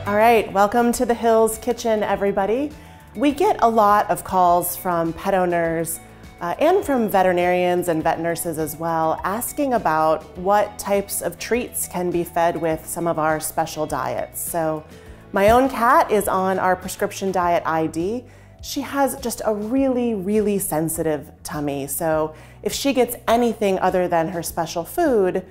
All right, welcome to the Hills Kitchen, everybody. We get a lot of calls from pet owners and from veterinarians and vet nurses as well, asking about what types of treats can be fed with some of our special diets. So my own cat is on our prescription diet ID. She has just a really sensitive tummy. So if she gets anything other than her special food,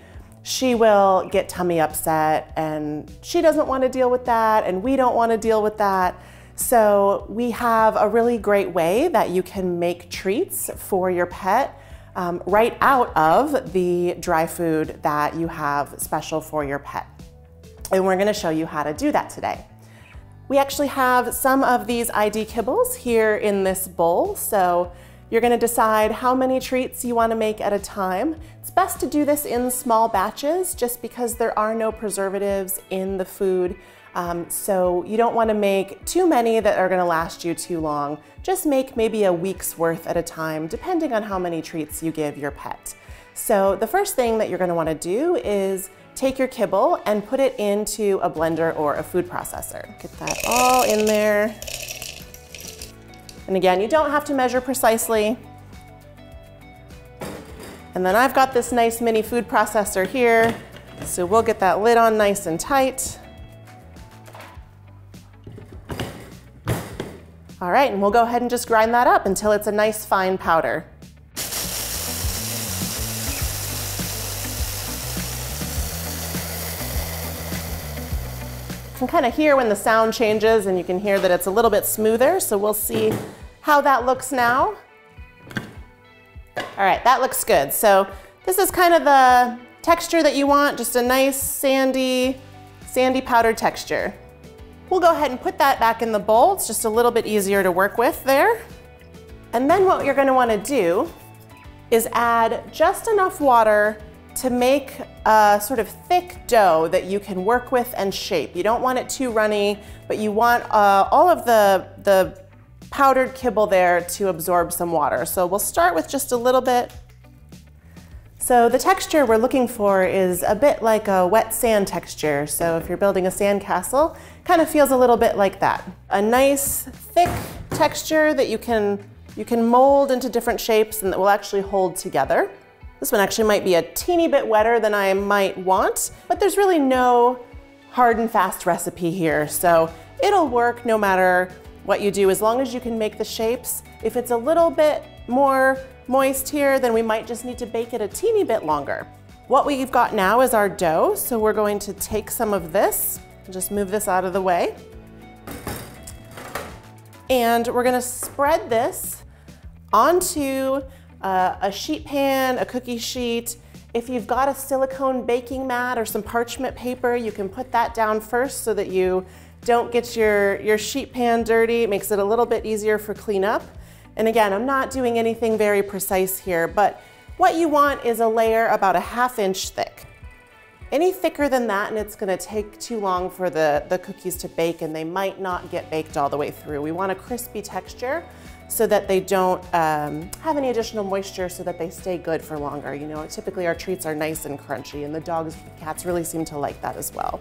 she will get tummy upset, and she doesn't want to deal with that, and we don't want to deal with that. So we have a really great way that you can make treats for your pet right out of the dry food that you have special for your pet. And we're going to show you how to do that today. We actually have some of these ID kibbles here in this bowl. So you're going to decide how many treats you want to make at a time. It's best to do this in small batches just because there are no preservatives in the food. So you don't want to make too many that are going to last you too long. Just make maybe a week's worth at a time, depending on how many treats you give your pet. So the first thing that you're going to want to do is take your kibble and put it into a blender or a food processor. Get that all in there. And again, you don't have to measure precisely. And then I've got this nice mini food processor here, so we'll get that lid on nice and tight. All right, and we'll go ahead and just grind that up until it's a nice fine powder. You can kind of hear when the sound changes, and you can hear that it's a little bit smoother, so we'll see how that looks now. All right, that looks good. So this is kind of the texture that you want, just a nice sandy powdered texture. We'll go ahead and put that back in the bowl. It's just a little bit easier to work with there. And then what you're gonna wanna do is add just enough water to make a sort of thick dough that you can work with and shape. You don't want it too runny, but you want all of the powdered kibble there to absorb some water. So we'll start with just a little bit. So the texture we're looking for is a bit like a wet sand texture. So if you're building a sand castle, kind of feels a little bit like that. A nice thick texture that you can mold into different shapes and that will actually hold together. This one actually might be a teeny bit wetter than I might want, but there's really no hard and fast recipe here. So it'll work no matter what you do, as long as you can make the shapes. If it's a little bit more moist here, then we might just need to bake it a teeny bit longer. What we've got now is our dough. So we're going to take some of this, just move this out of the way. And we're gonna spread this onto a sheet pan, a cookie sheet. If you've got a silicone baking mat or some parchment paper, you can put that down first so that you don't get your sheet pan dirty. It makes it a little bit easier for cleanup. And again, I'm not doing anything very precise here, but what you want is a layer about a ½ inch thick. Any thicker than that, and it's gonna take too long for the cookies to bake, and they might not get baked all the way through. We want a crispy texture so that they don't have any additional moisture, so that they stay good for longer. You know, typically our treats are nice and crunchy, and the dogs and cats really seem to like that as well.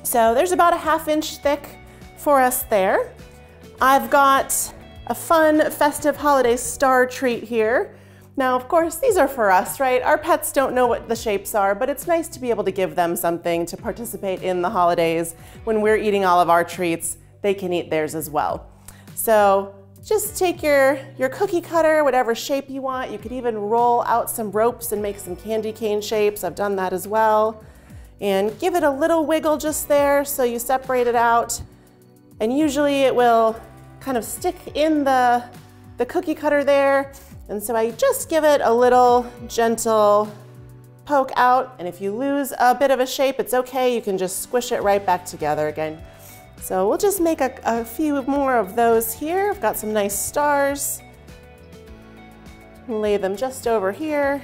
So there's about a ½ inch thick for us there. I've got a fun festive holiday star treat here. Now, of course, these are for us, right? Our pets don't know what the shapes are, but it's nice to be able to give them something to participate in the holidays. When we're eating all of our treats, they can eat theirs as well. So just take your cookie cutter, whatever shape you want. You could even roll out some ropes and make some candy cane shapes. I've done that as well. And give it a little wiggle just there so you separate it out. And usually it will kind of stick in the cookie cutter there. And so I just give it a little gentle poke out. And if you lose a bit of a shape, it's okay. You can just squish it right back together again. So we'll just make a few more of those here. I've got some nice stars. Lay them just over here.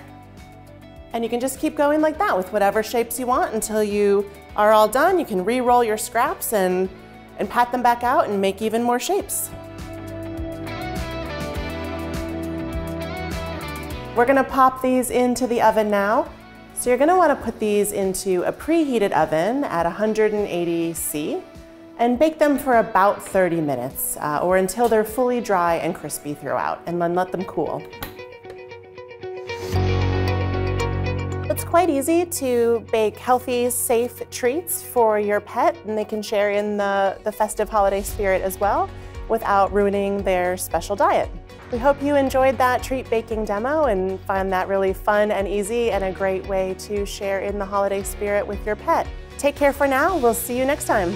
And you can just keep going like that with whatever shapes you want until you are all done. You can re-roll your scraps and pat them back out and make even more shapes. We're gonna pop these into the oven now. So you're gonna wanna put these into a preheated oven at 180°C. and bake them for about 30 minutes or until they're fully dry and crispy throughout, and then let them cool. It's quite easy to bake healthy, safe treats for your pet, and they can share in the festive holiday spirit as well without ruining their special diet. We hope you enjoyed that treat baking demo and find that really fun and easy and a great way to share in the holiday spirit with your pet. Take care for now. We'll see you next time.